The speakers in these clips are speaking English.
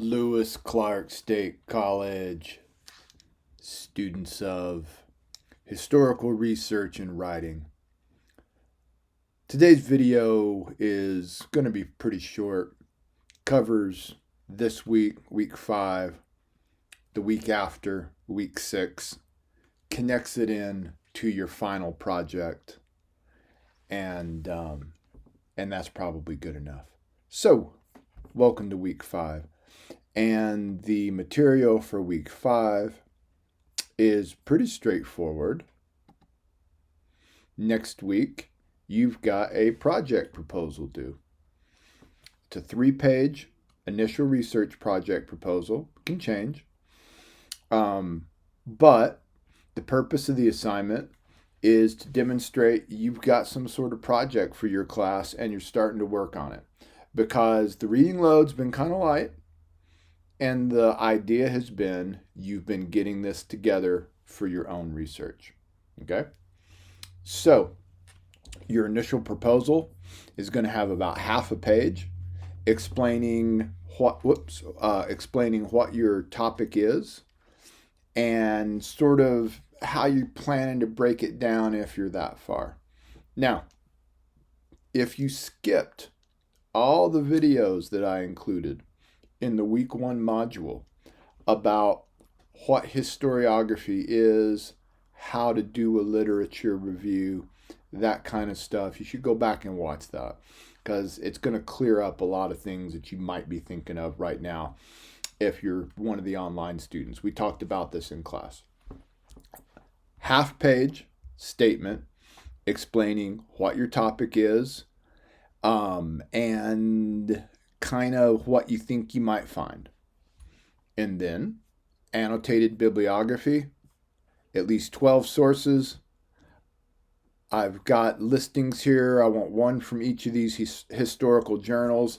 Lewis Clark State College, students of historical research and writing. Today's video is going to be pretty short. Covers this week, week 5, the week after, week 6, connects it in to your final project, and that's probably good enough. So, welcome to week 5. And the material for week 5 is pretty straightforward. Next week, you've got a project proposal due. It's a 3-page initial research project proposal. It can change. But the purpose of the assignment is to demonstrate you've got some sort of project for your class and you're starting to work on it. Because the reading load's been kind of light. And the idea has been you've been getting this together for your own research. Okay? So, your initial proposal is going to have about half a page explaining what your topic is and sort of how you're planning to break it down if you're that far. Now, if you skipped all the videos that I included in the week 1 module about what historiography is, how to do a literature review, that kind of stuff, you should go back and watch that because it's going to clear up a lot of things that you might be thinking of right now if you're one of the online students. We talked about this in class. Half-page statement explaining what your topic is and kind of what you think you might find. And then annotated bibliography, at least 12 sources. I've got listings here. I want one from each of these historical journals.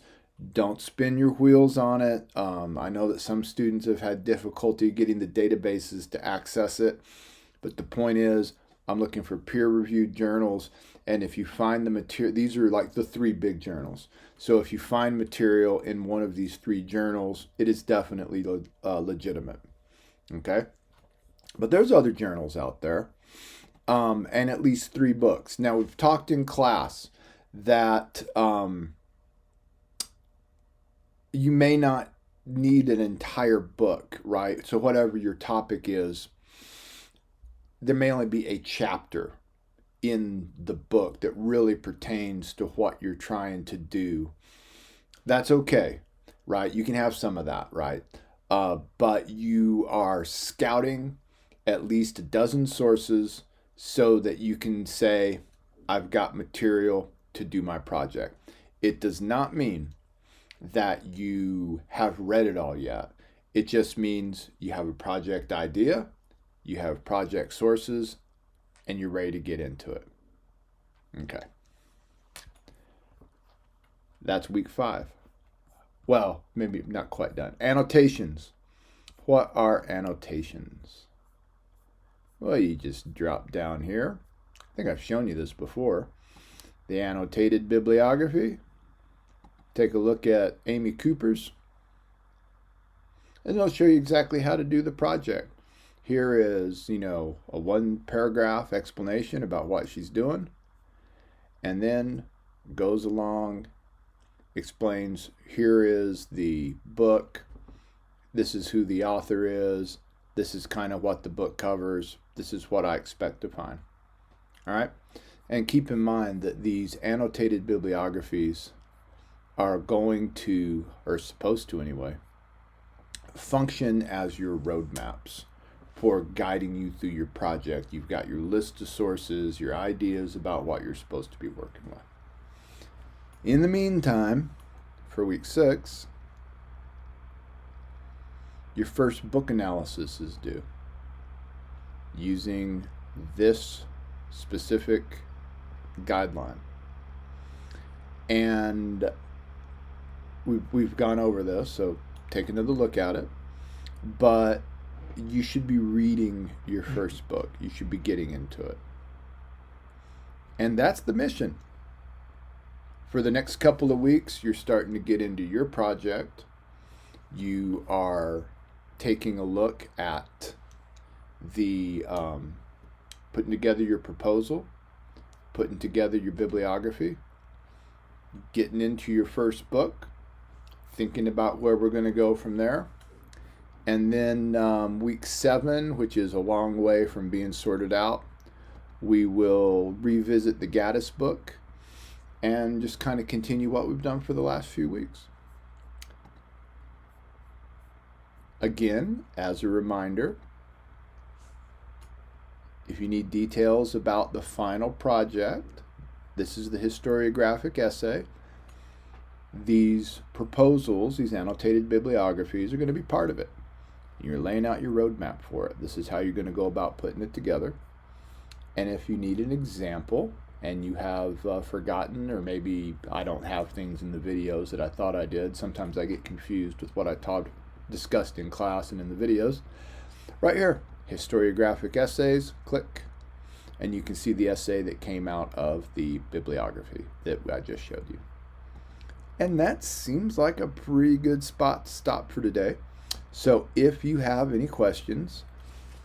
Don't spin your wheels on it. I know that some students have had difficulty getting the databases to access it, but the point is I'm looking for peer-reviewed journals, and if you find the material, these are like the 3 big journals. So if you find material in one of these 3 journals, it is definitely legitimate. Okay? But there's other journals out there, and at least 3 books. Now, we've talked in class that you may not need an entire book, right? So whatever your topic is, there may only be a chapter in the book that really pertains to what you're trying to do. That's okay, right? You can have some of that, right? But you are scouting at least a dozen sources so that you can say, I've got material to do my project. It does not mean that you have read it all yet. It just means you have a project idea, you have project sources, and you're ready to get into it. Okay. That's week 5. Well, maybe not quite done. Annotations. What are annotations? Well, you just drop down here. I think I've shown you this before. The annotated bibliography. Take a look at Amy Cooper's, and it'll show you exactly how to do the project. Here is, a 1-paragraph explanation about what she's doing, and then goes along, explains, here is the book, this is who the author is, this is kind of what the book covers, this is what I expect to find. All right? And keep in mind that these annotated bibliographies are going to, or supposed to anyway, function as your roadmaps for guiding you through your project. You've got your list of sources, your ideas about what you're supposed to be working with. In the meantime, for week 6, your first book analysis is due using this specific guideline. And we've gone over this, so take another look at it. But you should be reading your first book. You should be getting into it. And that's the mission. For the next couple of weeks, you're starting to get into your project. You are taking a look at the putting together your proposal, putting together your bibliography, getting into your first book, thinking about where we're going to go from there. And then week 7, which is a long way from being sorted out, we will revisit the Gaddis book and just kind of continue what we've done for the last few weeks. Again, as a reminder, if you need details about the final project, this is the historiographic essay. These proposals, these annotated bibliographies, are going to be part of it. You're laying out your roadmap for it. This is how you're going to go about putting it together. And if you need an example and you have forgotten, or maybe I don't have things in the videos that I thought I did, sometimes I get confused with what I discussed in class and in the videos. Right here, historiographic essays, click, and you can see the essay that came out of the bibliography that I just showed you. And that seems like a pretty good spot to stop for today. So if you have any questions,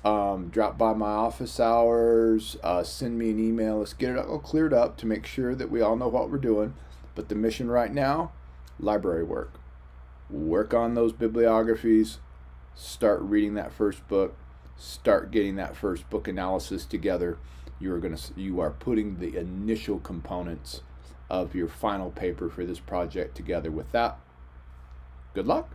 drop by my office hours, send me an email. Let's get it all cleared up to make sure that we all know what we're doing. But the mission right now, library work. Work on those bibliographies, start reading that first book, start getting that first book analysis together. You are putting the initial components of your final paper for this project together with that. Good luck.